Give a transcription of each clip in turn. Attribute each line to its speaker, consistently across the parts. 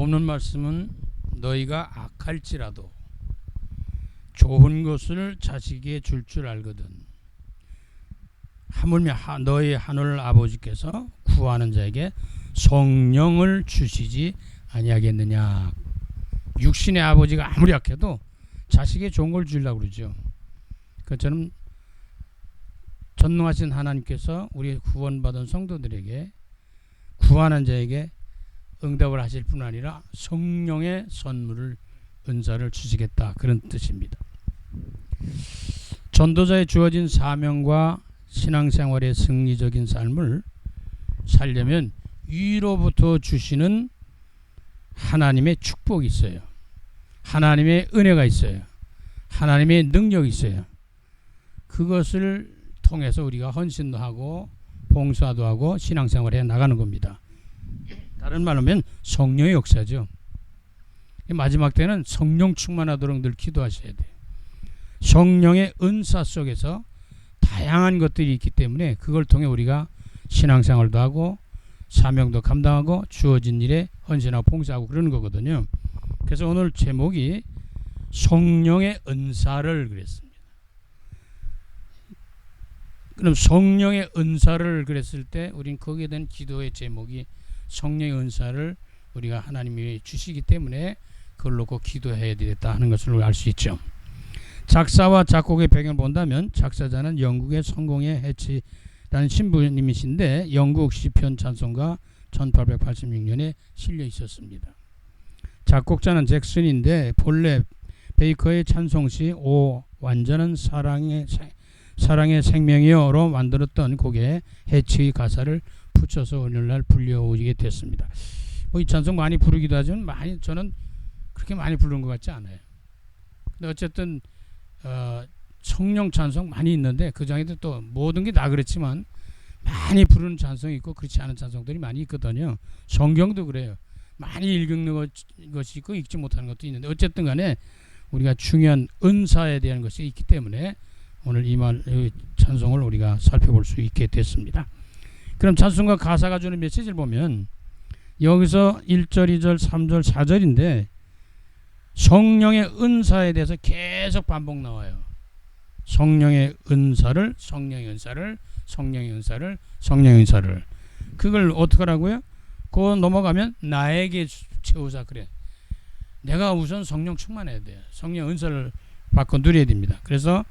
Speaker 1: 본문 말씀은 너희가 악할지라도 좋은 것을 자식에게 줄 알거든 하물며 너희 하늘 아버지께서 구하는 자에게 성령을 주시지 아니하겠느냐. 육신의 아버지가 아무리 약해도 자식에게 좋은 걸 주려고 그러죠. 그처럼 전능하신 하나님께서 우리 구원받은 성도들에게 구하는 자에게 응답을 하실 뿐 아니라 성령의 선물을 은사를 주시겠다, 그런 뜻입니다. 전도자에 주어진 사명과 신앙생활의 승리적인 삶을 살려면 위로부터 주시는 하나님의 축복이 있어요. 하나님의 은혜가 있어요. 하나님의 능력이 있어요. 그것을 통해서 우리가 헌신도 하고 봉사도 하고 신앙생활에 나가는 겁니다. 다른 말로 하면 성령의 역사죠. 마지막 때는 성령 충만하도록 늘 기도하셔야 돼요. 성령의 은사 속에서 다양한 것들이 있기 때문에 그걸 통해 우리가 신앙생활도 하고 사명도 감당하고 주어진 일에 헌신하고 봉사하고 그러는 거거든요. 그래서 오늘 제목이 성령의 은사를 그랬습니다. 그럼 성령의 은사를 그랬을 때 우린 거기에 대한 기도의 제목이 성령의 은사를 우리가 하나님이 주시기 때문에 그걸 놓고 기도해야 되겠다 하는 것을 알 수 있죠. 작사와 작곡의 배경을 본다면 작사자는 영국의 성공의 해치라는 신부님이신데 영국 시편 찬송가 1886년에 실려 있었습니다. 작곡자는 잭슨인데 본래 베이커의 찬송시 오 완전한 사랑의 생명이여로 만들었던 곡에 해치의 가사를 붙여서 오늘날 불려오게 됐습니다. 이 찬송 많이 부르기도 하지만 저는 그렇게 많이 부르는 것 같지 않아요. 근데 어쨌든 성령 찬송 많이 있는데 그 중에도 또 모든 게 다 그렇지만 많이 부르는 찬송이 있고 그렇지 않은 찬송들이 많이 있거든요. 성경도 그래요. 많이 읽는 것이 있고 읽지 못하는 것도 있는데 어쨌든 간에 우리가 중요한 은사에 대한 것이 있기 때문에 오늘 이 찬송을 우리가 살펴볼 수 있게 됐습니다. 그럼 찬송가 가사가 주는 메시지를 보면 여기서 1절, 2절, 3절, 4절인데 성령의 은사에 대해서 계속 반복 나와요. 성령의 은사를, 성령의 은사를, 성령의 은사를, 성령의 은사를. 그걸 어떻게 하라고요? 그거 넘어가면 나에게 채우사 그래. 내가 우선 성령 충만해야 돼요. 성령 은사를 받고 누려야 됩니다. 그래서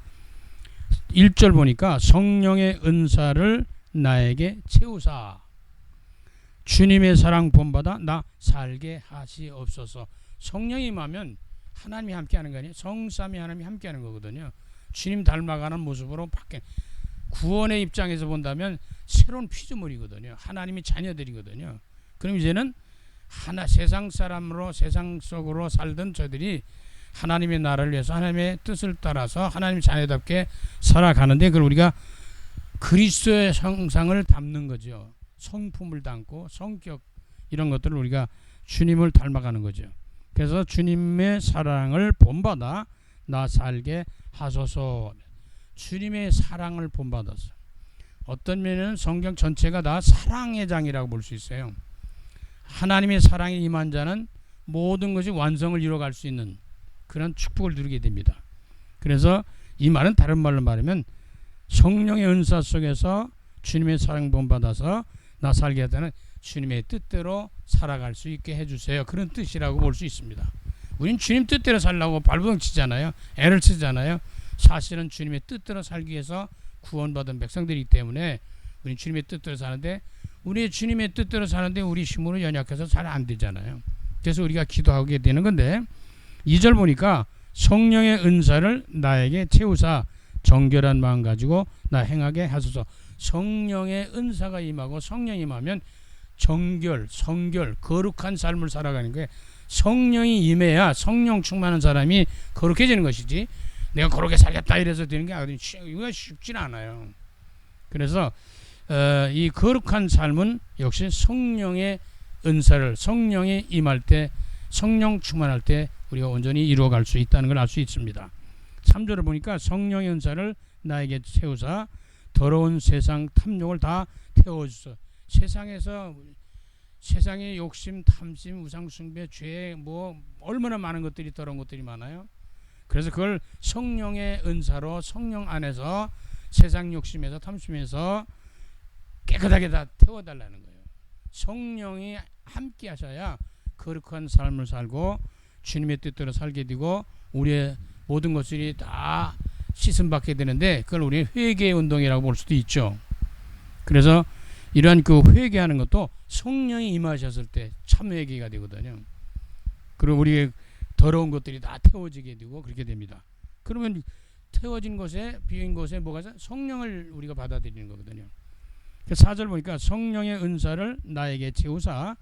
Speaker 1: 1절 보니까 성령의 은사를 나에게 채우사. 주님의 사랑 본받아 나 살게 하시옵소서. 성령이 임하면 하나님이 함께하는 거 아니에요? 성삼위 하나님이 함께하는 거거든요. 주님 닮아가는 모습으로 바뀌는 구원의 입장에서 본다면 새로운 피조물이거든요. 하나님이 자녀들이거든요. 그럼 이제는 세상 사람으로 세상 속으로 살던 저들이 하나님의 나라를 위해서 하나님의 뜻을 따라서 하나님의 자녀답게 살아가는데 그걸 우리가 그리스도의 형상을 담는 거죠. 성품을 담고 성격 이런 것들을 우리가 주님을 닮아가는 거죠. 그래서 주님의 사랑을 본받아 나 살게 하소서. 주님의 사랑을 본받아서 어떤 면에는 성경 전체가 다 사랑의 장이라고 볼 수 있어요. 하나님의 사랑에 임한 자는 모든 것이 완성을 이뤄갈 수 있는 그런 축복을 누리게 됩니다. 그래서 이 말은 다른 말로 말하면 성령의 은사 속에서 주님의 사랑 본받아서 나 살게 하다는 주님의 뜻대로 살아갈 수 있게 해주세요. 그런 뜻이라고 볼 수 있습니다. 우린 주님 뜻대로 살려고 발버둥 치잖아요. 애를 쓰잖아요. 사실은 주님의 뜻대로 살기 위해서 구원받은 백성들이기 때문에 우린 주님의 뜻대로 사는데 우리 주님의 뜻대로 사는데 우리 힘으로 연약해서 잘 안 되잖아요. 그래서 우리가 기도하게 되는 건데 2절 보니까 성령의 은사를 나에게 채우사 정결한 마음 가지고 나 행하게 하소서. 성령의 은사가 임하고 성령이 임하면 정결, 성결, 거룩한 삶을 살아가는 거예요. 성령이 임해야 성령 충만한 사람이 거룩해지는 것이지 내가 거룩하게 살겠다 이래서 되는 게 아니거든요. 이거 쉽진 않아요. 그래서 이 거룩한 삶은 역시 성령의 은사를 성령이 임할 때 성령 충만할 때 우리가 온전히 이루어갈 수 있다는 걸 알 수 있습니다. 3절을 보니까 성령의 은사를 나에게 채우사 더러운 세상 탐욕을 다 태워주소. 세상에서 세상에 욕심, 탐심, 우상숭배, 죄, 뭐 얼마나 많은 것들이 더러운 것들이 많아요. 그래서 그걸 성령의 은사로 성령 안에서 세상 욕심에서 탐심에서 깨끗하게 다 태워달라는 거예요. 성령이 함께 하셔야 거룩한 삶을 살고 주님의 뜻대로 살게 되고 우리의 모든 것들이 다 씻음받게 되는데 그걸 우리 회개 운동이라고 볼 수도 있죠. 그래서 이러한 그 회개하는 것도 성령이 임하셨을 때 참 회개가 되거든요. 그리고 우리의 더러운 것들이 다 태워지게 되고 그렇게 됩니다. 그러면 태워진 곳에 비인 곳에 뭐가 있어? 성령을 우리가 받아들이는 거거든요. 4절 보니까 성령의 은사를 나에게 채우사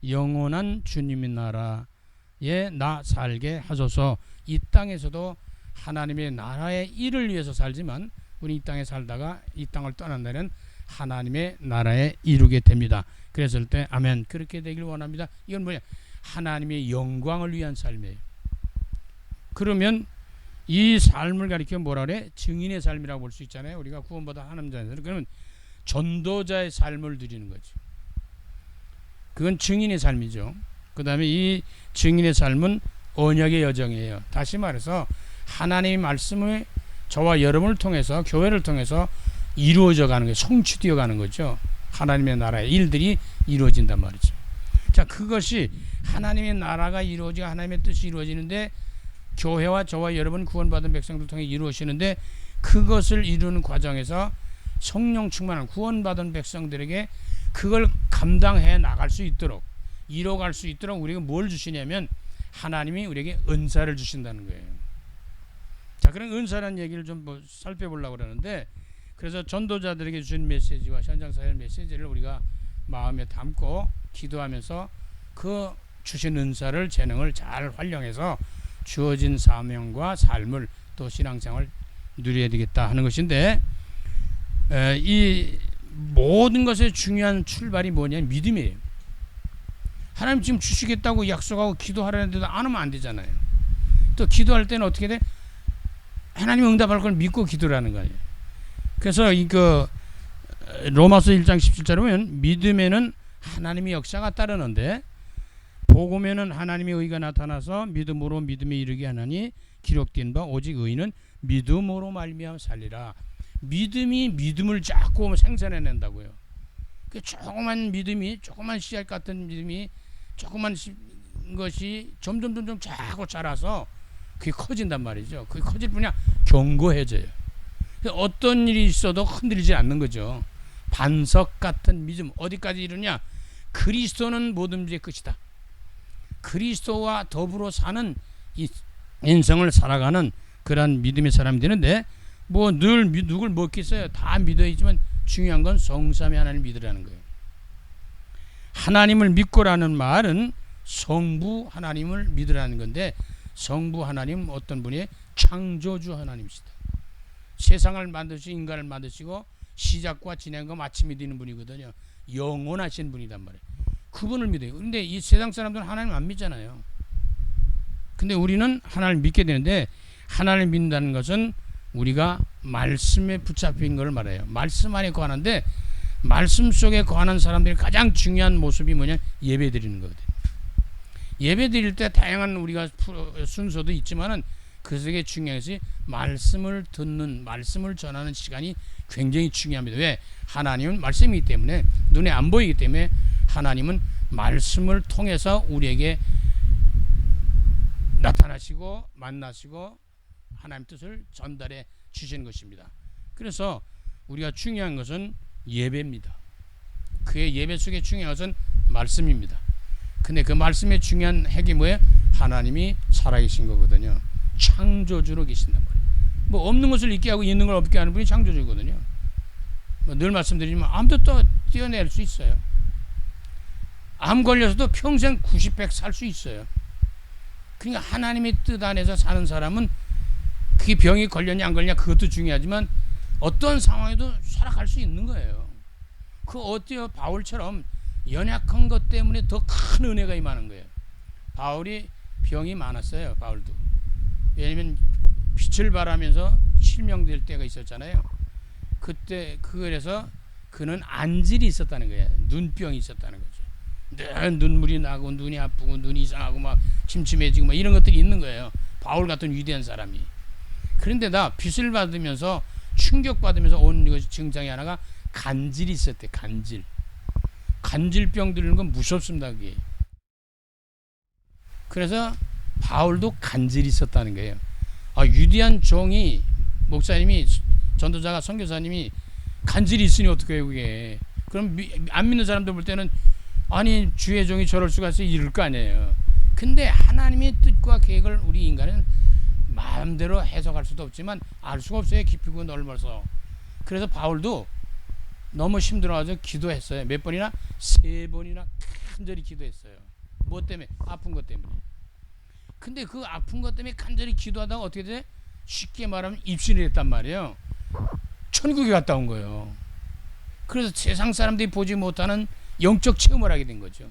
Speaker 1: 영원한 주님의 나라에 나 살게 하소서. 이 땅에서도 하나님의 나라의 일을 위해서 살지만 우리 이 땅에 살다가 이 땅을 떠난 날은 하나님의 나라에 이루게 됩니다. 그랬을 때 아멘 그렇게 되길 원합니다. 이건 뭐냐? 하나님의 영광을 위한 삶이에요. 그러면 이 삶을 가리켜 뭐라 그래? 증인의 삶이라고 볼 수 있잖아요. 우리가 구원받아 하나님 자녀들. 그러면 전도자의 삶을 누리는 거죠. 그건 증인의 삶이죠. 그 다음에 이 증인의 삶은 언약의 여정이에요. 다시 말해서 하나님의 말씀을 저와 여러분을 통해서 교회를 통해서 이루어져 가는 거예요. 성취되어 가는 거죠. 하나님의 나라의 일들이 이루어진단 말이죠. 자, 그것이 하나님의 나라가 이루어지고 하나님의 뜻이 이루어지는데 교회와 저와 여러분 구원받은 백성들 통해 이루어지는데 그것을 이루는 과정에서 성령 충만한 구원받은 백성들에게 그걸 감당해 나갈 수 있도록 이뤄갈 수 있도록 우리가 뭘 주시냐면 하나님이 우리에게 은사를 주신다는 거예요. 자, 그런 은사라는 얘기를 좀 뭐 살펴보려고 그러는데 그래서 전도자들에게 주신 메시지와 현장 사역 메시지를 우리가 마음에 담고 기도하면서 그 주신 은사를 재능을 잘 활용해서 주어진 사명과 삶을 또 신앙생활을 누려야 되겠다 하는 것인데 이 모든 것의 중요한 출발이 뭐냐면 믿음이에요. 하나님 지금 주시겠다고 약속하고 기도하라는데도 안 하면 안 되잖아요. 또 기도할 때는 어떻게 돼? 하나님 응답할 걸 믿고 기도를 하는 거예요. 그래서 이거 로마서 1장 17절에 보면 믿음에는 하나님의 역사가 따르는데 복음에는 하나님의 의가 나타나서 믿음으로 믿음에 이르게 하나니 기록된 바 오직 의인은 믿음으로 말미암아 살리라. 믿음이 믿음을 자꾸 생산해낸다고요. 그 조그만 믿음이 조그만 씨앗 같은 믿음이 조그만 것이 점점 자꾸 자라서 그게 커진단 말이죠. 그게 커질 뿐이야 견고해져요. 어떤 일이 있어도 흔들리지 않는 거죠. 반석 같은 믿음 어디까지 이르냐? 그리스도는 모든 문제의 끝이다. 그리스도와 더불어 사는 이 인생을 살아가는 그런 믿음의 사람이 되는데 뭐 늘 누굴 먹겠어요? 다 믿어야지만 중요한 건 성삼위 하나님을 믿으라는 거예요. 하나님을 믿고라는 말은 성부 하나님을 믿으라는 건데 성부 하나님 어떤 분이 창조주 하나님이시다. 세상을 만드시고 인간을 만드시고 시작과 진행과 마침이 되는 분이거든요. 영원하신 분이란 말이에요. 그분을 믿어요. 그런데 이 세상 사람들은 하나님 안 믿잖아요. 근데 우리는 하나님을 믿게 되는데 하나님을 믿는다는 것은 우리가 말씀에 붙잡힌 걸 말해요. 말씀 안에 거하는데 말씀 속에 거하는 사람들이 가장 중요한 모습이 뭐냐? 예배 드리는 거거든요. 예배 드릴 때 다양한 우리가 순서도 있지만은 그 속에 중요한 것이 말씀을 듣는 말씀을 전하는 시간이 굉장히 중요합니다. 왜? 하나님은 말씀이기 때문에 눈에 안 보이기 때문에 하나님은 말씀을 통해서 우리에게 나타나시고 만나시고 하나님 뜻을 전달해 주시는 것입니다. 그래서 우리가 중요한 것은 예배입니다. 그의 예배 속에 중요한 것은 말씀입니다. 근데 그 말씀의 중요한 핵이 뭐예요? 하나님이 살아계신 거거든요. 창조주로 계신단 말이에요. 뭐 없는 것을 있게 하고 있는 걸 없게 하는 분이 창조주거든요. 뭐 늘 말씀드리지만 암도 또 떼어낼 수 있어요. 암 걸려서도 평생 90, 100 살 수 있어요. 그러니까 하나님의 뜻 안에서 사는 사람은 그게 병이 걸렸냐 안 걸렸냐 그것도 중요하지만 어떤 상황에도 살아갈 수 있는 거예요. 그 어때요? 바울처럼 연약한 것 때문에 더 큰 은혜가 임하는 거예요. 바울이 병이 많았어요. 바울도. 왜냐면 빛을 발하면서 실명될 때가 있었잖아요. 그때 그래서 그는 안질이 있었다는 거예요. 눈병이 있었다는 거죠. 늘 눈물이 나고 눈이 아프고 눈이 이상하고 막 침침해지고 막 이런 것들이 있는 거예요. 바울 같은 위대한 사람이. 그런데다 빚을 받으면서 충격받으면서 온 이것이 증상이 하나가 간질이 있었대. 간질병 들리는 건 무섭습니다. 그게. 그래서 바울도 간질이 있었다는 거예요. 위대한 종이, 목사님이, 전도자가, 선교사님이 간질이 있으니 어떻게 해요 그게. 그럼 안 믿는 사람들 볼 때는 아니 주의 종이 저럴 수가 있어 이럴 거 아니에요. 근데 하나님의 뜻과 계획을 우리 인간은 마음대로 해석할 수도 없지만 알 수가 없어요. 깊이고 넓어서. 그래서 바울도 너무 힘들어가지고 기도했어요. 몇 번이나? 3번이나 간절히 기도했어요. 뭐 때문에? 아픈 것 때문에. 근데 그 아픈 것 때문에 간절히 기도하다가 어떻게 돼? 쉽게 말하면 입신이 됐단 말이에요. 천국에 갔다 온 거예요. 그래서 세상 사람들이 보지 못하는 영적 체험을 하게 된 거죠.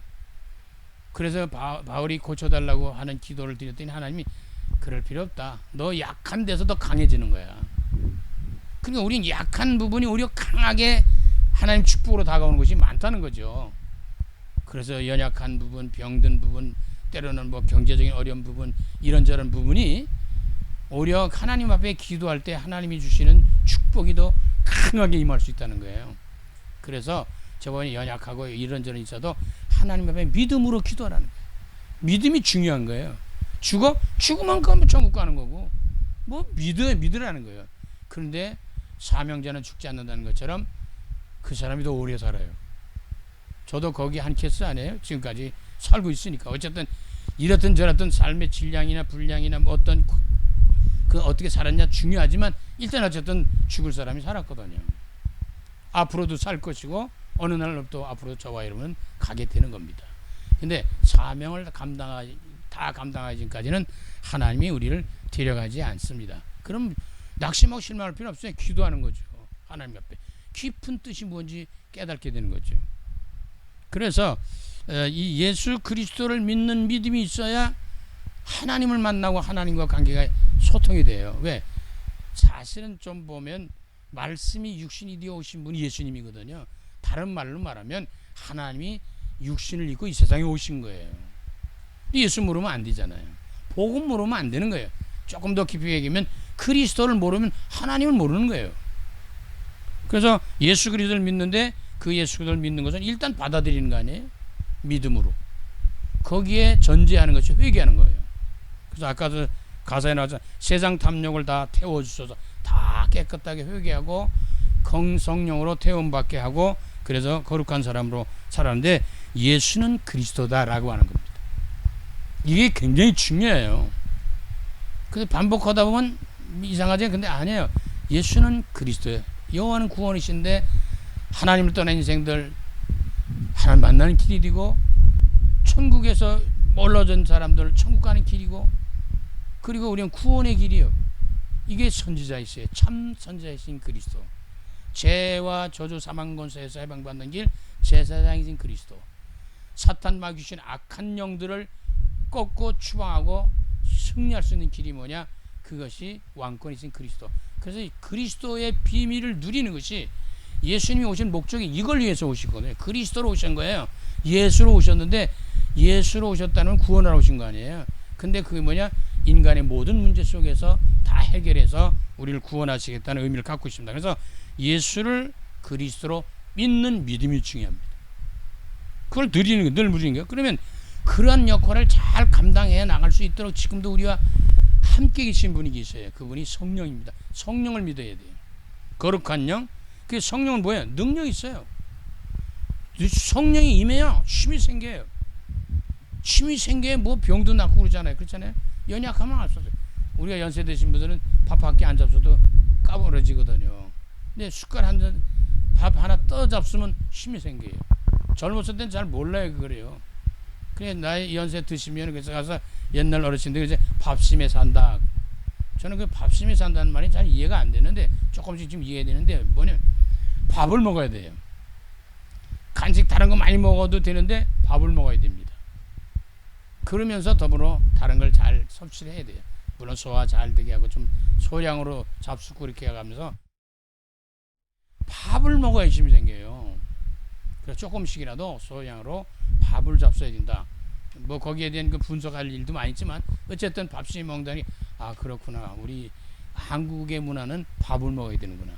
Speaker 1: 그래서 바울이 고쳐달라고 하는 기도를 드렸더니 하나님이 그럴 필요 없다. 너 약한 데서 더 강해지는 거야. 그러니까 우리는 약한 부분이 오히려 강하게 하나님 축복으로 다가오는 것이 많다는 거죠. 그래서 연약한 부분, 병든 부분, 때로는 뭐 경제적인 어려운 부분, 이런저런 부분이 오히려 하나님 앞에 기도할 때 하나님이 주시는 축복이 더 강하게 임할 수 있다는 거예요. 그래서 저번에 연약하고 이런저런 있어도 하나님 앞에 믿음으로 기도하라는 거예요. 믿음이 중요한 거예요. 죽으면 그러면 천국 가는 거고 뭐 믿으라는 거예요. 그런데 사명자는 죽지 않는다는 것처럼 그 사람이 더 오래 살아요. 저도 거기 한 케이스 아니에요. 지금까지 살고 있으니까. 어쨌든 이렇든 저렇든 삶의 질량이나 분량이나 뭐 어떻게 살았냐 중요하지만 일단 어쨌든 죽을 사람이 살았거든요. 앞으로도 살 것이고 어느 날부터 앞으로 저와 여러분은 가게 되는 겁니다. 근데 사명을 다 감당하기까지는 하나님이 우리를 데려가지 않습니다. 그럼 낙심하고 실망할 필요 없어요. 기도하는 거죠. 하나님 앞에 깊은 뜻이 뭔지 깨닫게 되는 거죠. 그래서 이 예수 그리스도를 믿는 믿음이 있어야 하나님을 만나고 하나님과 관계가 소통이 돼요. 왜? 사실은 좀 보면 말씀이 육신이 되어 오신 분이 예수님이거든요. 다른 말로 말하면 하나님이 육신을 입고 이 세상에 오신 거예요. 예수 모르면 안 되잖아요. 복음 모르면 안 되는 거예요. 조금 더 깊이 얘기하면 그리스도를 모르면 하나님을 모르는 거예요. 그래서 예수 그리스도를 믿는데 그 예수 그리스도를 믿는 것은 일단 받아들이는 거 아니에요? 믿음으로. 거기에 전제하는 것이 회개하는 거예요. 그래서 아까도 가사에 나왔죠. 세상 탐욕을 다 태워주셔서 다 깨끗하게 회개하고 성령으로 태움받게 하고 그래서 거룩한 사람으로 살았는데 예수는 그리스도다라고 하는 겁니다. 이게 굉장히 중요해요. 근데 반복하다 보면 이상하지? 근데 아니에요. 예수는 그리스도예요. 여호와는 구원이신데 하나님을 떠난 인생들 하나님 만나는 길이고 천국에서 멀어진 사람들 천국 가는 길이고 그리고 우리는 구원의 길이요. 이게 선지자이세요. 참 선지자이신 그리스도. 죄와 저주 사망 권세에서 해방받는 길 제사장이신 그리스도. 사탄 마귀신 악한 영들을 꺾고 추방하고 승리할 수 있는 길이 뭐냐? 그것이 왕권이신 그리스도. 그래서 이 그리스도의 비밀을 누리는 것이 예수님이 오신 목적이 이걸 위해서 오시거든요. 그리스도로 오신 거예요. 예수로 오셨는데 예수로 오셨다는 구원하러 오신 거 아니에요. 근데 그게 뭐냐? 인간의 모든 문제 속에서 다 해결해서 우리를 구원하시겠다는 의미를 갖고 있습니다. 그래서 예수를 그리스도로 믿는 믿음이 중요합니다. 그걸 늘 누리는 거예요. 그러면 그러한 역할을 잘 감당해 나갈 수 있도록 지금도 우리와 함께 계신 분이 계셔요. 그분이 성령입니다. 성령을 믿어야 돼요. 거룩한 영. 그 성령은 뭐예요? 능력이 있어요. 성령이 임해요. 힘이 생겨요. 힘이 생겨야 뭐 병도 낫고 그러잖아요. 그렇잖아요. 연약하면 알 수 없어요. 우리가 연세 드신 분들은 밥 한 끼 안 잡숴도 까부러지거든요. 근데 숟갈 한 잔 밥 하나 떠 잡수면 힘이 생겨요. 젊었을 땐 잘 몰라요. 그래요. 그래 나이 연세 드시면 그래서 가서 옛날 어르신들이 이제 밥심에 산다. 저는 그 밥심에 산다는 말이 잘 이해가 안 되는데 조금씩 좀 이해되는데 뭐냐면 밥을 먹어야 돼요. 간식 다른 거 많이 먹어도 되는데 밥을 먹어야 됩니다. 그러면서 더불어 다른 걸 잘 섭취를 해야 돼요. 물론 소화 잘 되게 하고 좀 소량으로 잡수고 이렇게 해가면서 밥을 먹어야 힘이 생겨요. 그래서 조금씩이라도 소량으로 밥을 잡숴야 된다. 뭐 거기에 대한 그 분석할 일도 많이 있지만 어쨌든 밥심이 먹다니 그렇구나. 우리 한국의 문화는 밥을 먹어야 되는구나.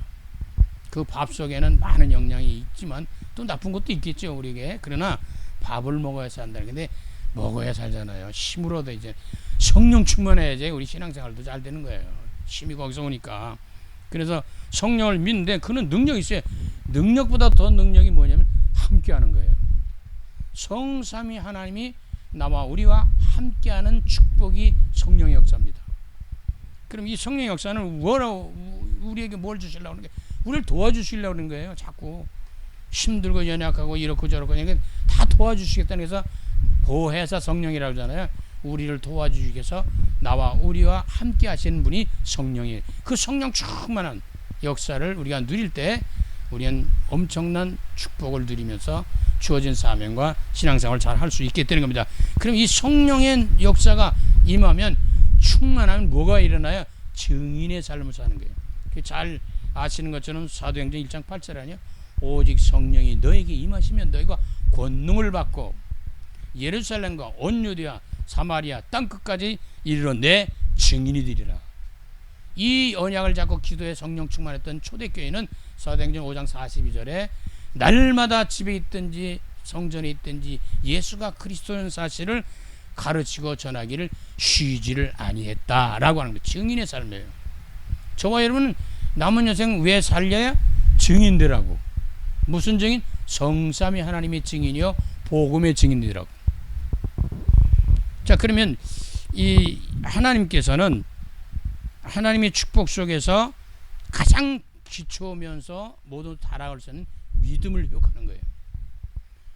Speaker 1: 그 밥 속에는 많은 영양이 있지만 또 나쁜 것도 있겠죠 우리에게. 그러나 밥을 먹어야 산다는 건데 먹어야 살잖아요. 힘으로도 이제 성령 충만해야지 우리 신앙생활도 잘 되는 거예요. 힘이 거기서 오니까. 그래서 성령을 믿는데 그는 능력이 있어요. 능력보다 더 능력이 뭐냐면 함께하는 거예요. 성삼위 하나님이 나와 우리와 함께하는 축복이 성령의 역사입니다. 그럼 이 성령의 역사는 우리에게 뭘 주시려고 하는 거예요? 우리를 도와주시려고 하는 거예요. 자꾸 힘들고 연약하고 이렇고 저렇고 다 도와주시겠다는 해서 보혜사 성령이라고 하잖아요. 우리를 도와주시기 위해서 나와 우리와 함께 하시는 분이 성령이에요. 그 성령 충만한 역사를 우리가 누릴 때 우리는 엄청난 축복을 누리면서 주어진 사명과 신앙생활을 잘 할 수 있게 되는 겁니다. 그럼 이 성령의 역사가 임하면 충만하면 뭐가 일어나요? 증인의 삶을 사는 거예요. 잘 아시는 것처럼 사도행전 1장 8절 아니요? 오직 성령이 너에게 임하시면 너희가 권능을 받고 예루살렘과 온 유대와 사마리아 땅끝까지 이르러 내 증인이 되리라. 이 언약을 잡고 기도에 성령 충만했던 초대교회는 사도행전 5장 42절에 날마다 집에 있든지 성전에 있든지 예수가 그리스도인 사실을 가르치고 전하기를 쉬지를 아니했다라고 하는 거예요. 증인의 삶이에요. 저와 여러분은 남은 여생 왜 살려야? 증인들하고. 무슨 증인? 성삼위 하나님의 증인이요 복음의 증인들하고. 자, 그러면 이 하나님께서는 하나님의 축복 속에서 가장 기초면서 모두 타락할 수 있는 믿음을 회복하는 거예요.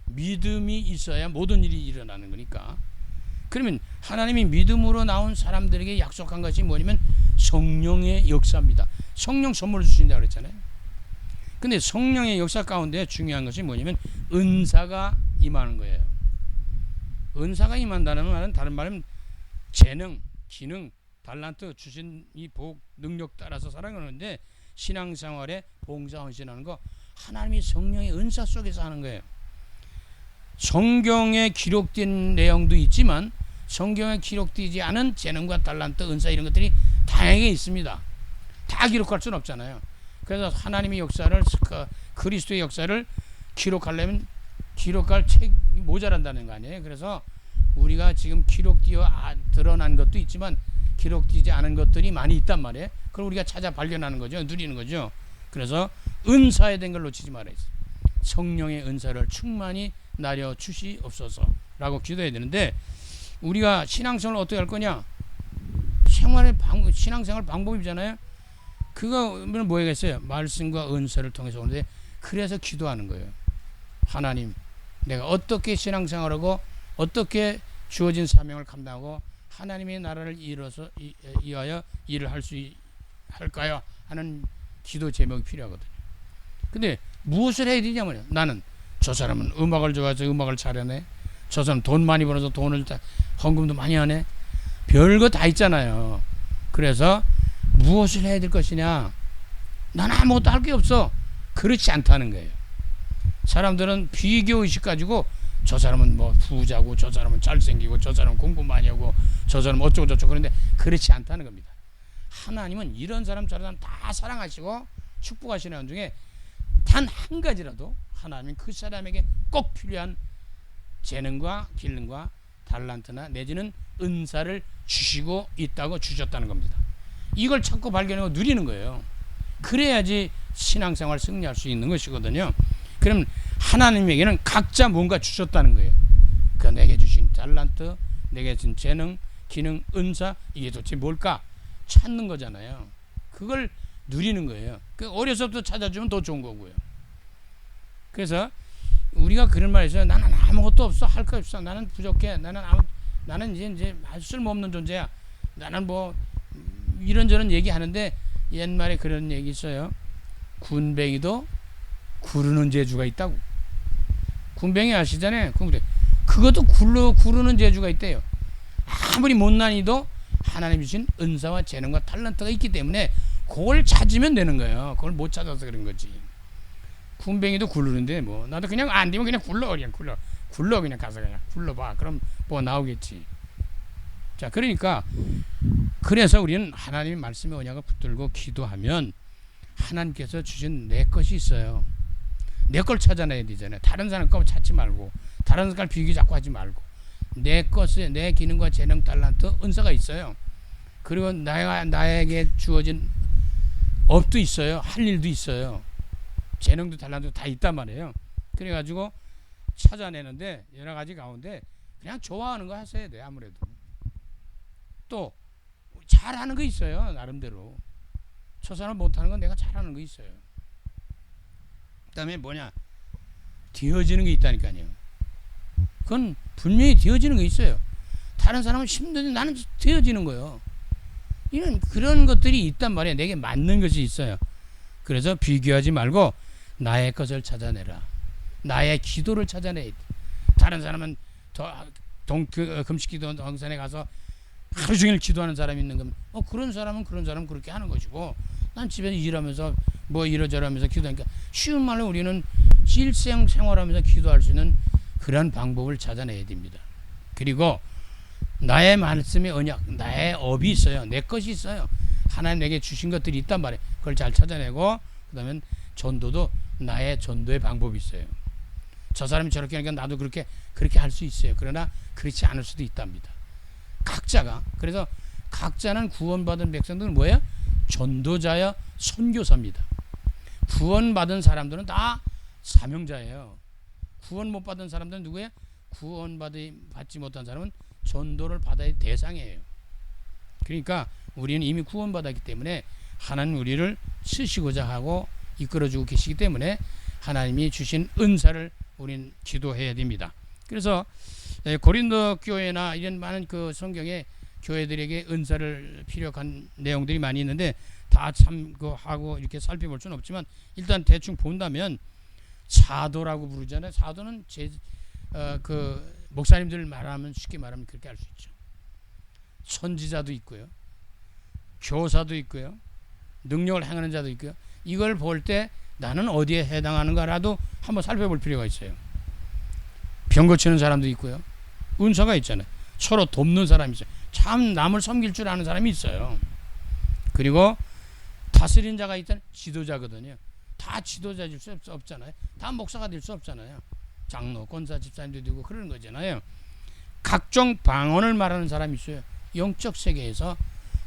Speaker 1: 믿음이 있어야 모든 일이 일어나는 거니까. 그러면 하나님이 믿음으로 나온 사람들에게 약속한 것이 뭐냐면 성령의 역사입니다. 성령 선물을 주신다고 그랬잖아요. 근데 성령의 역사 가운데 중요한 것이 뭐냐면 은사가 임하는 거예요. 은사가 임한다는 말은 다른 말은 재능, 기능, 달란트 주신 이 복, 능력 따라서 살아가는데 신앙생활에 봉사 헌신하는 거 하나님이 성령의 은사 속에서 하는 거예요. 성경에 기록된 내용도 있지만 성경에 기록되지 않은 재능과 달란트, 은사 이런 것들이 다양하게 있습니다. 다 기록할 수는 없잖아요. 그래서 하나님의 역사를 그리스도의 역사를 기록하려면 기록할 책이 모자란다는 거 아니에요. 그래서 우리가 지금 기록되어 드러난 것도 있지만 기록되지 않은 것들이 많이 있단 말이에요. 그걸 우리가 찾아 발견하는 거죠. 누리는 거죠. 그래서 은사에 된 걸 놓치지 말아야 돼요. 성령의 은사를 충만히 나려 주시옵소서라고 기도해야 되는데 우리가 신앙생활을 어떻게 할 거냐? 신앙생활 방법이잖아요. 그거는 뭐겠어요? 말씀과 은사를 통해서 오는데 그래서 기도하는 거예요. 하나님, 내가 어떻게 신앙생활하고 어떻게 주어진 사명을 감당하고 하나님의 나라를 이하여 일을 할 수 할까요? 하는 기도 제목이 필요하거든요. 근데 무엇을 해야 되냐면요. 나는 저 사람은 음악을 좋아해서 음악을 잘하네. 저 사람 돈 많이 벌어서 돈을 헌금도 많이 하네. 별거 다 있잖아요. 그래서 무엇을 해야 될 것이냐? 난 아무것도 할 게 없어. 그렇지 않다는 거예요. 사람들은 비교의식 가지고 저 사람은 뭐 부자고 저 사람은 잘생기고 저 사람은 공부 많이 하고 저 사람은 어쩌고 저쩌고 그런데 그렇지 않다는 겁니다. 하나님은 이런 사람 저런 사람 다 사랑하시고 축복하시는 중에 단 한 가지라도 하나님은 그 사람에게 꼭 필요한 재능과 기능과 달란트나 내지는 은사를 주시고 있다고 주셨다는 겁니다. 이걸 찾고 발견하고 누리는 거예요. 그래야지 신앙생활 승리할 수 있는 것이거든요. 그럼 하나님에게는 각자 뭔가 주셨다는 거예요. 그 내게 주신 달란트, 내게 주신 재능, 기능, 은사 이게 도대체 뭘까? 찾는 거잖아요. 그걸 누리는 거예요. 그 어려서부터 찾아주면 더 좋은 거고요. 그래서 우리가 그런 말 있어요. 나는 아무것도 없어. 할 거 없어. 나는 부족해. 나는 이제 쓸모없는 존재야. 나는 뭐 이런저런 얘기하는데 옛말에 그런 얘기 있어요. 군뱅이도 구르는 재주가 있다고. 군뱅이 아시잖아요. 그것도 구르는 재주가 있대요. 아무리 못난이도 하나님 주신 은사와 재능과 탤런트가 있기 때문에 그걸 찾으면 되는 거예요. 그걸 못 찾아서 그런 거지. 군뱅이도 굴르는데 뭐 나도 그냥 안 되면 그냥 굴러. 굴러, 그냥 가서 그냥 굴러봐. 그럼 뭐 나오겠지. 자, 그러니까 그래서 우리는 하나님의 말씀의 언약을 붙들고 기도하면 하나님께서 주신 내 것이 있어요. 내 걸 찾아내야 되잖아요. 다른 사람 거 찾지 말고, 다른 사람 비교 자꾸 하지 말고, 내 것에 내 기능과 재능, 달란트, 은사가 있어요. 그리고 나에게 주어진 업도 있어요. 할 일도 있어요. 재능도 달란트도 다 있단 말이에요. 그래가지고 찾아내는데 여러 가지 가운데 그냥 좋아하는 거 하셔야 돼요. 아무래도 또 잘하는 거 있어요. 나름대로 저 사람 못하는 건 내가 잘하는 거 있어요. 그 다음에 뭐냐, 되어지는 게 있다니까요. 그건 분명히 되어지는 게 있어요. 다른 사람은 힘든데 나는 되어지는 거예요. 이런 그런 것들이 있단 말이에요. 내게 맞는 것이 있어요. 그래서 비교하지 말고 나의 것을 찾아내라. 나의 기도를 찾아내야 돼. 다른 사람은 금식기도 동산에 가서 하루 종일 기도하는 사람이 있는 거면 그런 사람은 그렇게 하는 것이고, 난 집에서 일하면서 뭐 이러저러하면서 기도하니까, 쉬운 말로 우리는 일생생활하면서 기도할 수 있는 그런 방법을 찾아내야 됩니다. 그리고 나의 말씀의 언약, 나의 업이 있어요. 내 것이 있어요. 하나님 내게 주신 것들이 있단 말이에요. 그걸 잘 찾아내고, 그 다음에 전도도 나의 전도의 방법이 있어요. 저 사람이 저렇게 하니까 나도 그렇게 할 수 있어요. 그러나 그렇지 않을 수도 있답니다. 각자가. 그래서 각자는 구원받은 백성들은 뭐예요? 전도자여 선교사입니다. 구원받은 사람들은 다 사명자예요. 구원 못 받은 사람들은 누구예요? 구원받지 못한 사람은 전도를 받아야 할 대상이에요. 그러니까 우리는 이미 구원받았기 때문에 하나님 우리를 쓰시고자 하고 이끌어주고 계시기 때문에 하나님이 주신 은사를 우리는 기도해야 됩니다. 그래서 고린도 교회나 이런 많은 그 성경에 교회들에게 은사를 필요한 내용들이 많이 있는데 다 참고하고 이렇게 살펴볼 수는 없지만, 일단 대충 본다면 사도라고 부르잖아요. 사도는 그 목사님들 말하면 쉽게 말하면 그렇게 할 수 있죠. 선지자도 있고요, 교사도 있고요, 능력을 행하는 자도 있고요. 이걸 볼 때 나는 어디에 해당하는가라도 한번 살펴볼 필요가 있어요. 병 고치는 사람도 있고요, 은사가 있잖아요. 서로 돕는 사람이 있어요. 참 남을 섬길 줄 아는 사람이 있어요. 그리고 다스리는 자가 있다는 지도자거든요. 다 지도자일 수 없잖아요. 다 목사가 될 수 없잖아요. 장로, 권사, 집사님도 되고 그러는 거잖아요. 각종 방언을 말하는 사람이 있어요. 영적 세계에서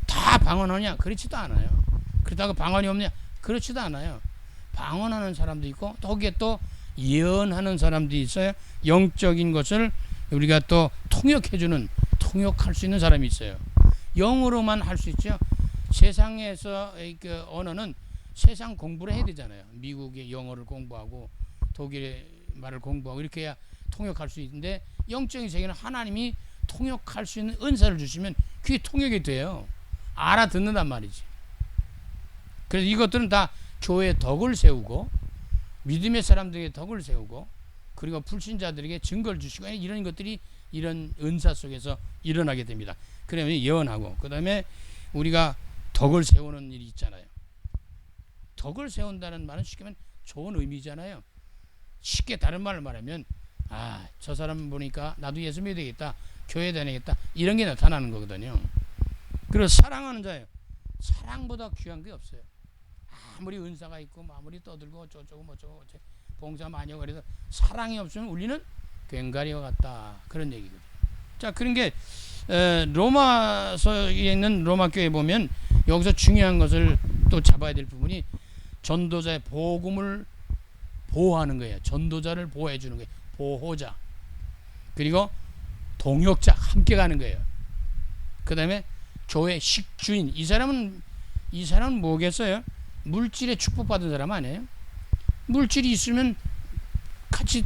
Speaker 1: 다 방언하냐? 그렇지도 않아요. 그렇다고 방언이 없냐? 그렇지도 않아요. 방언하는 사람도 있고, 거기에 또 예언하는 사람도 있어요. 영적인 것을 우리가 또 통역할 수 있는 사람이 있어요. 영어로만 할 수 있죠. 세상에서 그 언어는 세상 공부를 해야 되잖아요. 미국의 영어를 공부하고 독일의 말을 공부하고 이렇게 해야 통역할 수 있는데, 영적인 세계는 하나님이 통역할 수 있는 은사를 주시면 그게 통역이 돼요. 알아듣는단 말이지. 그래서 이것들은 다 교회의 덕을 세우고, 믿음의 사람들에게 덕을 세우고, 그리고 불신자들에게 증거를 주시고, 이런 것들이 이런 은사 속에서 일어나게 됩니다. 그러면 예언하고, 그 다음에 우리가 덕을 세우는 일이 있잖아요. 덕을 세운다는 말은 쉽게 말하면 좋은 의미잖아요. 쉽게 다른 말을 말하면, 저 사람 보니까 나도 예수 믿어야 되겠다, 교회 다니겠다, 이런 게 나타나는 거거든요. 그리고 사랑하는 자예요. 사랑보다 귀한 게 없어요. 아무리 은사가 있고 아무리 떠들고 어쩌고 뭐쩌고 봉사 많이 하고, 그래서 사랑이 없으면 우리는 꽹과리와 같다, 그런 얘기거든요. 자, 그런 게 로마서에 있는 로마 교회에 보면 여기서 중요한 것을 또 잡아야 될 부분이 전도자의 복음을 보호하는 거예요. 전도자를 보호해 주는 거예요. 보호자. 그리고 동역자, 함께 가는 거예요. 그 다음에 교회 식주인. 이 사람은 뭐겠어요? 물질에 축복받은 사람 아니에요? 물질이 있으면 같이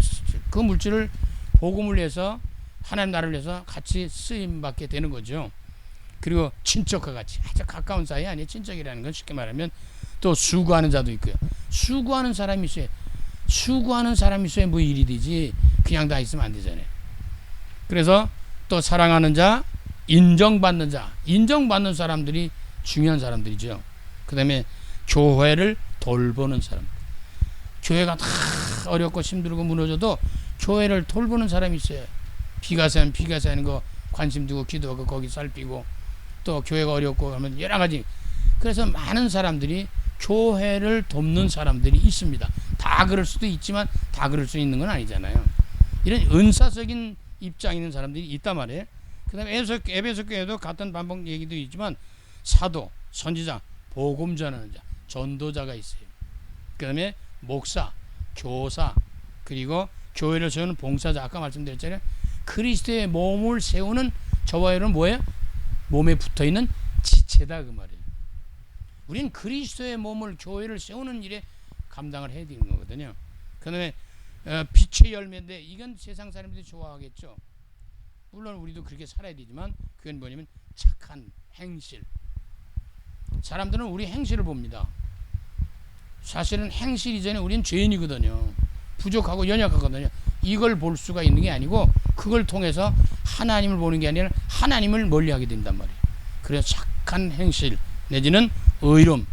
Speaker 1: 그 물질을 복음을 위해서, 하나님 나라를 위해서 같이 쓰임받게 되는 거죠. 그리고 친척과 같이 아주 가까운 사이 아니에요. 친척이라는 건 쉽게 말하면. 또 수고하는 자도 있고요. 수고하는 사람이 있어요. 수고하는 사람이 있어야 뭐 일이 되지, 그냥 다 있으면 안 되잖아요. 그래서 또 사랑하는 자, 인정받는 자. 인정받는 사람들이 중요한 사람들이죠. 그 다음에 교회를 돌보는 사람. 교회가 다 어렵고 힘들고 무너져도 교회를 돌보는 사람이 있어요. 비가 새는 거 관심 두고 기도하고 거기 살피고, 또 교회가 어렵고 하면 여러 가지. 그래서 많은 사람들이 교회를 돕는 사람들이 있습니다. 다 그럴 수도 있지만 다 그럴 수 있는 건 아니잖아요. 이런 은사적인 입장에 있는 사람들이 있단 말이에요. 그 다음에 에베소 교회도 같은 반복 얘기도 있지만 사도, 선지자, 복음 전하는 자, 전도자가 있어요. 그 다음에 목사, 교사, 그리고 교회를 세우는 봉사자. 아까 말씀드렸잖아요. 그리스도의 몸을 세우는 저와 여러분 뭐예요? 몸에 붙어있는 지체다 그 말이에요. 우리는 그리스도의 몸을, 교회를 세우는 일에 감당을 해야 되는 거거든요. 그 다음에 빛의 열매인데 이건 세상 사람들이 좋아하겠죠. 물론 우리도 그렇게 살아야 되지만 그건 뭐냐면 착한 행실. 사람들은 우리 행실을 봅니다. 사실은 행실 이전에 우리는 죄인이거든요. 부족하고 연약하거든요. 이걸 볼 수가 있는 게 아니고 그걸 통해서 하나님을 보는 게 아니라 하나님을 멀리하게 된단 말이에요. 그래서 착한 행실 내지는 의로움,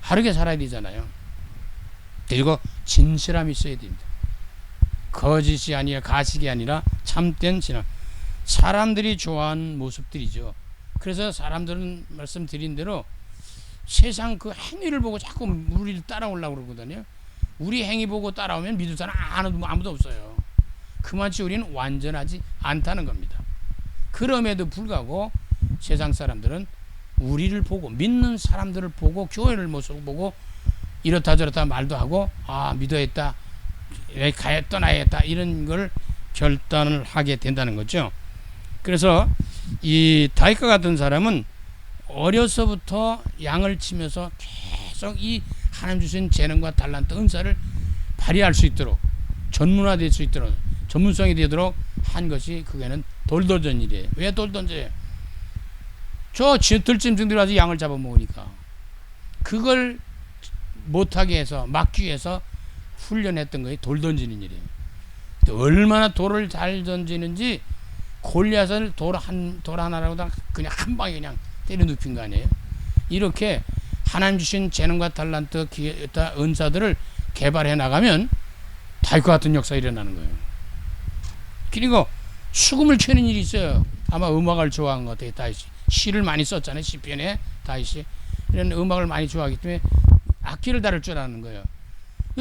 Speaker 1: 바르게 살아야 되잖아요. 그리고 진실함이 있어야 됩니다. 거짓이 아니라 가식이 아니라 참된 진함. 사람들이 좋아하는 모습들이죠. 그래서 사람들은 말씀드린 대로 세상 그 행위를 보고 자꾸 우리를 따라오려고 그러거든요. 우리 행위 보고 따라오면 믿을 사람 아무도 없어요. 그만치 우리는 완전하지 않다는 겁니다. 그럼에도 불구하고 세상 사람들은 우리를 보고, 믿는 사람들을 보고, 교회를 모습 보고 이렇다 저렇다 말도 하고, 아 믿어야겠다, 떠나야겠다, 이런 걸 결단을 하게 된다는 거죠. 그래서 이 다윗과 같은 사람은 어려서부터 양을 치면서 계속 이 하나님 주신 재능과 달란트, 은사를 발휘할 수 있도록, 전문화될 수 있도록, 전문성이 되도록 한 것이 그게는 돌 던전 일이에요. 왜 돌 던져요? 저 들짐승들이 와서 양을 잡아먹으니까 그걸 못하게 해서 막기 위해서 훈련했던 거예요. 돌 던지는 일이에요. 얼마나 돌을 잘 던지는지 골리앗을 돌 하나라고 그냥 한 방에 그냥 때려 눕힌 거 아니에요. 이렇게 하나님 주신 재능과 달란트, 기타 은사들을 개발해 나가면 다윗과 같은 역사가 일어나는 거예요. 그리고 수금을 쳐는 일이 있어요. 아마 음악을 좋아한 것 같아요. 다윗이 시를 많이 썼잖아요. 시편에 다윗이 이런 음악을 많이 좋아하기 때문에 악기를 다룰 줄 아는 거예요.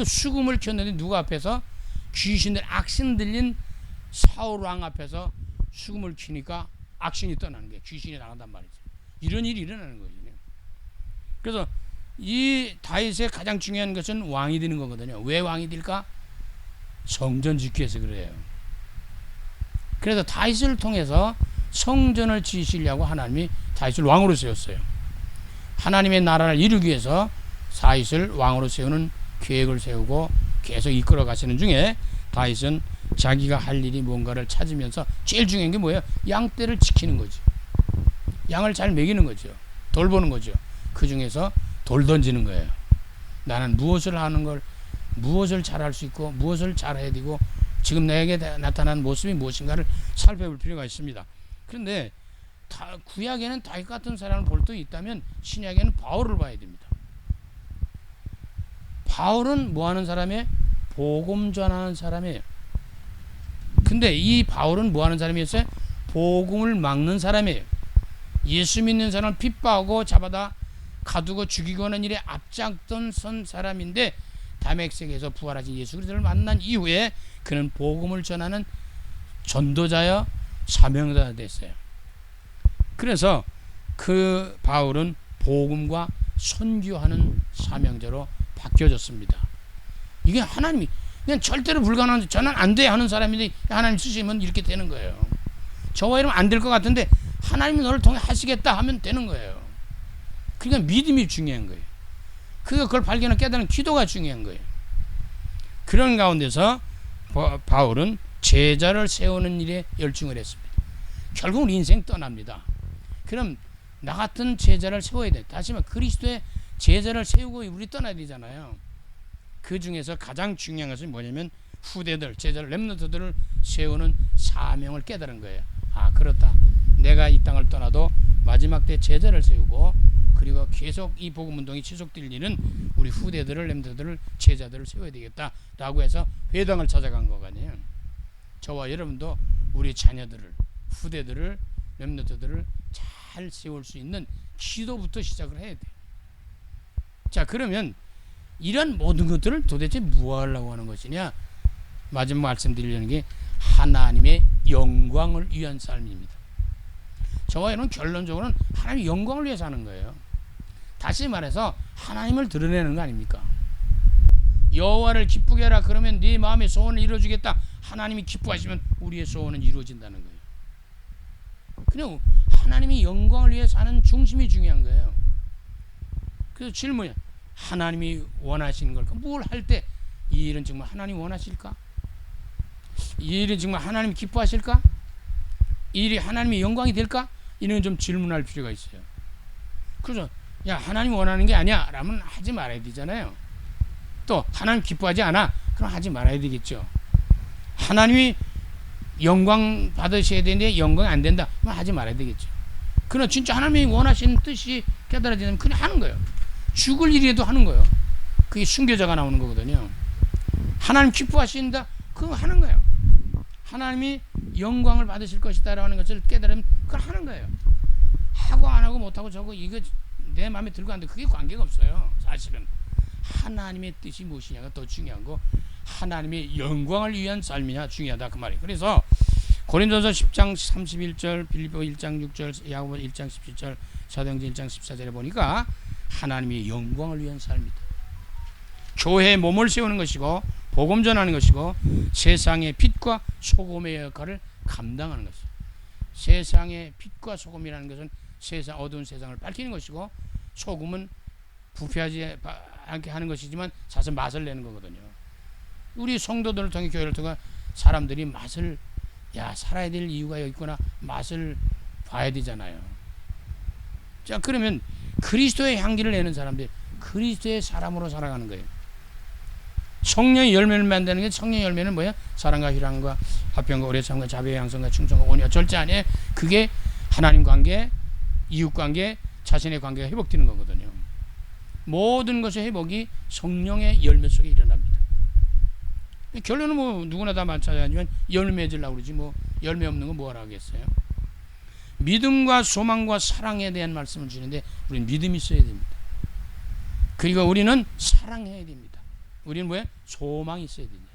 Speaker 1: 수금을 켰는데 누가 앞에서 귀신들, 악신 들린 사울 왕 앞에서 수금을 키니까 악신이 떠나는 거예요. 귀신이 나간단 말이죠. 이런 일이 일어나는 거예요. 그래서 이 다윗의 가장 중요한 것은 왕이 되는 거거든요. 왜 왕이 될까? 성전 짓기 위해서 그래요. 그래서 다윗을 통해서 성전을 지으시려고 하나님이 다윗을 왕으로 세웠어요. 하나님의 나라를 이루기 위해서 다윗을 왕으로 세우는 계획을 세우고 계속 이끌어 가시는 중에 다윗은 자기가 할 일이 뭔가를 찾으면서 제일 중요한 게 뭐예요? 양떼를 지키는 거죠. 양을 잘 먹이는 거죠. 돌보는 거죠. 그 중에서 돌 던지는 거예요. 나는 무엇을 하는 걸, 무엇을 잘할 수 있고 무엇을 잘해야 되고 지금 내게 나타난 모습이 무엇인가를 살펴볼 필요가 있습니다. 그런데 구약에는 다윗 같은 사람을 볼 수 있다면 신약에는 바울을 봐야 됩니다. 바울은 뭐 하는 사람이에요? 복음 전하는 사람이에요. 근데 이 바울은 뭐 하는 사람이었어요? 복음을 막는 사람이에요. 예수 믿는 사람을 핍박하고 잡아다 가두고 죽이고 하는 일에 앞장선 사람인데 다메섹에서 부활하신 예수 그리스도를 만난 이후에 그는 복음을 전하는 전도자여 사명자가 됐어요. 그래서 그 바울은 복음과 선교하는 사명자로 바뀌어졌습니다. 이게 하나님이 그냥 절대로 불가능한, 저는 안 돼 하는 사람인데 하나님 쓰시면 이렇게 되는 거예요. 저와 이러면 안 될 것 같은데 하나님이 너를 통해 하시겠다 하면 되는 거예요. 그러니까 믿음이 중요한 거예요. 그걸 발견하고 깨닫는 기도가 중요한 거예요. 그런 가운데서 바울은 제자를 세우는 일에 열중을 했습니다. 결국은 인생 떠납니다. 그럼 나 같은 제자를 세워야 돼. 다시 말해 그리스도의 제자를 세우고 우리 떠나야 되잖아요. 그 중에서 가장 중요한 것은 뭐냐면 후대들, 제자를, 렘넌트들을 세우는 사명을 깨달은 거예요. 아, 그렇다. 내가 이 땅을 떠나도 마지막 때 제자를 세우고 그리고 계속 이 복음 운동이 지속될 일은 우리 후대들을, 렘들들을, 제자들을 세워야 되겠다라고 해서 회당을 찾아간 거거든요. 저와 여러분도 우리 자녀들을, 후대들을, 렘들들을 잘 세울 수 있는 기도부터 시작을 해야 돼요. 자, 그러면 이런 모든 것들을 도대체 뭐 하려고 하는 것이냐? 마지막 말씀드리려는 게 하나님의 영광을 위한 삶입니다. 저와 여러분 결론적으로는 하나님의 영광을 위해서 하는 거예요. 다시 말해서 하나님을 드러내는 거 아닙니까? 여호와를 기쁘게 하라 그러면 네 마음의 소원을 이루어주겠다. 하나님이 기뻐하시면 우리의 소원은 이루어진다는 거예요. 그냥 하나님이 영광을 위해 사는 중심이 중요한 거예요. 그래서 질문이야. 하나님이 원하시는 걸까? 뭘 할 때 이 일은 정말 하나님 원하실까? 이 일은 정말 하나님 기뻐하실까? 이 일이 하나님의 영광이 될까? 이런 좀 질문할 필요가 있어요. 그래서 야, 하나님 원하는 게 아니야 라면 하지 말아야 되잖아요. 또 하나님 기뻐하지 않아? 그럼 하지 말아야 되겠죠. 하나님이 영광 받으셔야 되는데 영광이 안 된다? 그럼 하지 말아야 되겠죠. 그러나 진짜 하나님이 원하시는 뜻이 깨달아지면 그냥 하는 거예요. 죽을 일이라도 하는 거예요. 그게 순교자가 나오는 거거든요. 하나님 기뻐하신다? 그거 하는 거예요. 하나님이 영광을 받으실 것이다라는 것을 깨달으면 그걸 하는 거예요. 하고 안 하고 못하고 저거 이거 내 마음에 들고 안 돼. 그게 관계가 없어요. 사실은 하나님의 뜻이 무엇이냐가 더 중요하고 하나님의 영광을 위한 삶이냐 중요하다 그 말이에요. 그래서 고린도서 10장 31절, 빌립보 1장 6절, 야고보 1장 17절, 사도행전 1장 14절에 보니까 하나님의 영광을 위한 삶이다. 교회에 몸을 세우는 것이고 복음 전하는 것이고 세상의 빛과 소금의 역할을 감당하는 것이죠. 세상의 빛과 소금이라는 것은 세상 어두운 세상을 밝히는 것이고 소금은 부패하지 않게 하는 것이지만 사실 맛을 내는 거거든요. 우리 성도들을 통해 교회를 통해 사람들이 맛을 살아야 될 이유가 여기 있구나 맛을 봐야 되잖아요. 자, 그러면 그리스도의 향기를 내는 사람들 그리스도의 사람으로 살아가는 거예요. 성령의 열매를 만드는 게 성령의 열매는 뭐야? 사랑과 희락과 화평과 오래참과 자비와 양성과 충성과 온유와 절제 안에 그게 하나님 관계, 이웃 관계, 자신의 관계가 회복되는 거거든요. 모든 것의 회복이 성령의 열매 속에 일어납니다. 결론은 뭐 누구나 다 마찬가지지만 열매 맺으려고 그러지 뭐 열매 없는 거 뭐하라 하겠어요? 믿음과 소망과 사랑에 대한 말씀을 주는데 우리는 믿음이 있어야 됩니다. 그리고 우리는 사랑해야 됩니다. 우리는 뭐야? 소망이 있어야 됩니다.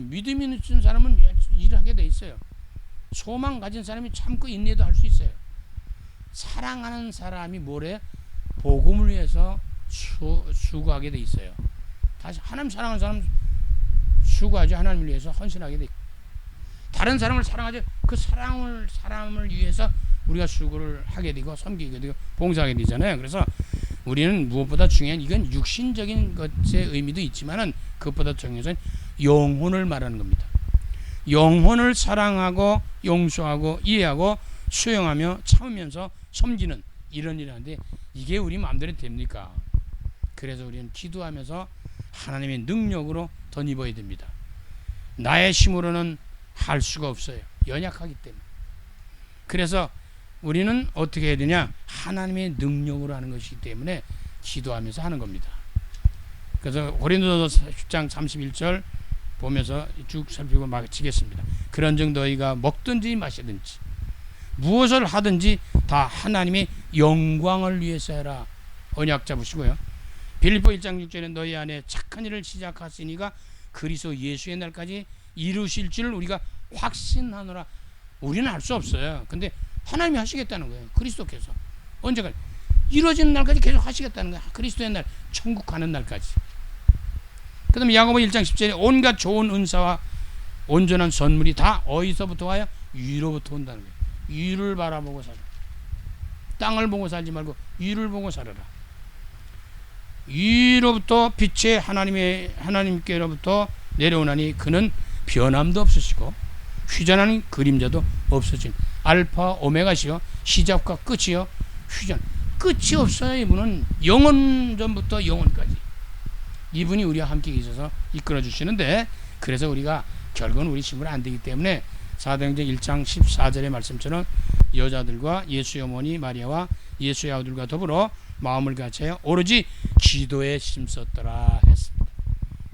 Speaker 1: 믿음이 있는 사람은 일을 하게 돼 있어요. 소망 가진 사람이 참고 인내도 할 수 있어요. 사랑하는 사람이 뭐래? 복음을 위해서 수고하게 돼 있어요. 다시 하나님 사랑하는 사람 수고하지 하나님을 위해서 헌신하게 돼 있고 다른 사람을 사랑하지 그 사람을 위해서 우리가 수고를 하게 되고 섬기게 되고 봉사하게 되잖아요. 그래서 우리는 무엇보다 중요한 이건 육신적인 것의 의미도 있지만은 그것보다 중요한 것은 영혼을 말하는 겁니다. 영혼을 사랑하고 용서하고 이해하고 수용하며 참으면서 섬기는 이런 일을 하는데 이게 우리 마음대로 됩니까? 그래서 우리는 기도하면서 하나님의 능력으로 덧입어야 됩니다. 나의 힘으로는 할 수가 없어요. 연약하기 때문에. 그래서 우리는 어떻게 해야 되냐? 하나님의 능력으로 하는 것이기 때문에 기도하면서 하는 겁니다. 그래서 고린도서 10장 31절 보면서 쭉 살피고 마치겠습니다. 그런즉 너희가 먹든지 마시든지 무엇을 하든지 다 하나님의 영광을 위해서 해라. 언약 잡으시고요. 빌립보 1장 6절에 너희 안에 착한 일을 시작하시니가 그리스도 예수의 날까지 이루실 줄 우리가 확신하노라. 우리는 할 수 없어요. 근데 하나님이 하시겠다는 거예요. 그리스도께서 언제까지 이루어지는 날까지 계속 하시겠다는 거예요. 그리스도의 날, 천국 가는 날까지. 그 다음에 야고보 1장 10절에 온갖 좋은 은사와 온전한 선물이 다 어디서부터 와요? 위로부터 온다는 거예요. 위를 바라보고 살아. 땅을 보고 살지 말고 위를 보고 살아라. 위로부터 빛의 하나님께로부터 내려오나니 그는 변함도 없으시고 휘전하는 그림자도 없으신 알파 오메가시요 시작과 끝이요 휘전 끝이 없어요. 이분은 영원 전부터 영원까지 이분이 우리와 함께 계셔서 이끌어 주시는데 그래서 우리가 결국은 우리 힘으로 안 되기 때문에 사도행전 1장 14절의 말씀처럼 여자들과 예수의 어머니 마리아와 예수의 아들과 더불어 마음을 같이하여 오로지 기도에 힘썼더라 했습니다.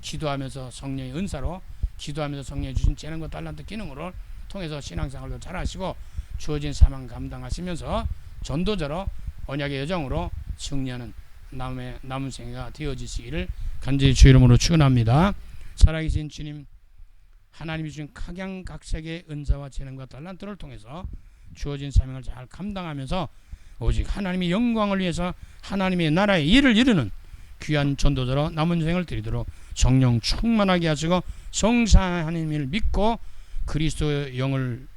Speaker 1: 기도하면서 성령의 은사로, 기도하면서 성령이 주신 재능과 달란트 기능으로 통해서 신앙생활도 잘하시고 주어진 사명 감당하시면서 전도자로 언약의 여정으로 승리하는 남은 생애가 되어지시기를 간절히 주 이름으로 축원합니다. 살아계신 주님, 하나님이 주신 각양각색의 은사와 재능과 달란트를 통해서 주어진 사명을 잘 감당하면서 오직 하나님의 영광을 위해서 하나님의 나라의 일을 이루는 귀한 전도자로 남은 생을 드리도록 성령 충만하게 하시고 성사 하나님을 믿고 그리스도의 영을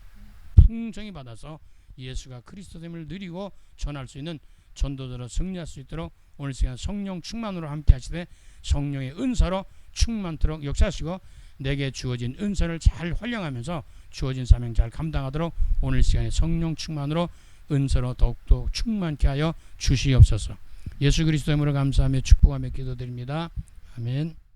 Speaker 1: 풍성히 받아서 예수가 그리스도됨을 누리고 전할 수 있는 전도자로 승리할 수 있도록 오늘 시간 성령 충만으로 함께 하시되 성령의 은사로 충만토록 역사하시고 내게 주어진 은사를 잘 활용하면서 주어진 사명 잘 감당하도록 오늘 시간에 성령 충만으로 은사로 더욱더 충만케 하여 주시옵소서. 예수 그리스도의 이름으로 감사하며 축복하며 기도드립니다. 아멘.